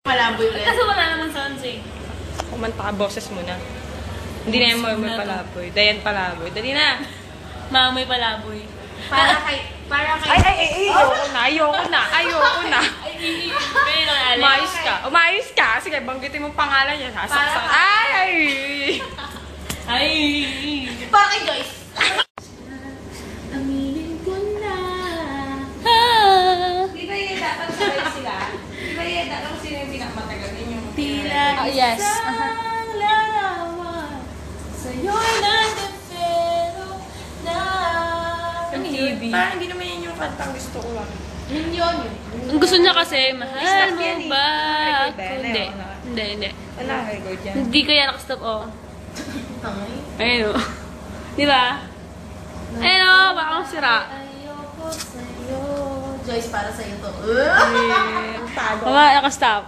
Palaboy ulit. Kasi wala naman sounds eh. Kumanta ka, boses mo na. Hindi na yung Mamoy Palaboy. Dayan Palaboy. Dali na. Mamoy Palaboy. Para kay... Ay, ayoko na. Umayos ka. Sige, banggitin mo pangalan niya. Sasaksak. Para kay Joyce. Aminin ko na. Di ba yung dapat sabay sila? Di ba yung dapat sino yung pinakamatagal? Tila yes. isang larawan sa'yo'y nagdefero na. Parang hindi naman yun yung kantang gusto ko lang. Yun. Ang gusto niya kasi, mahal mo yan eh. ba? Hindi. Hindi. Ano ang record yan? Hindi kaya nakastop, oh. Tangay. Ayun, oh. Di ba? Ayun, oh. Baka akong sira. Ayoko sa'yo. Joyce, para sa'yo to. Tago. Tama, nakastop.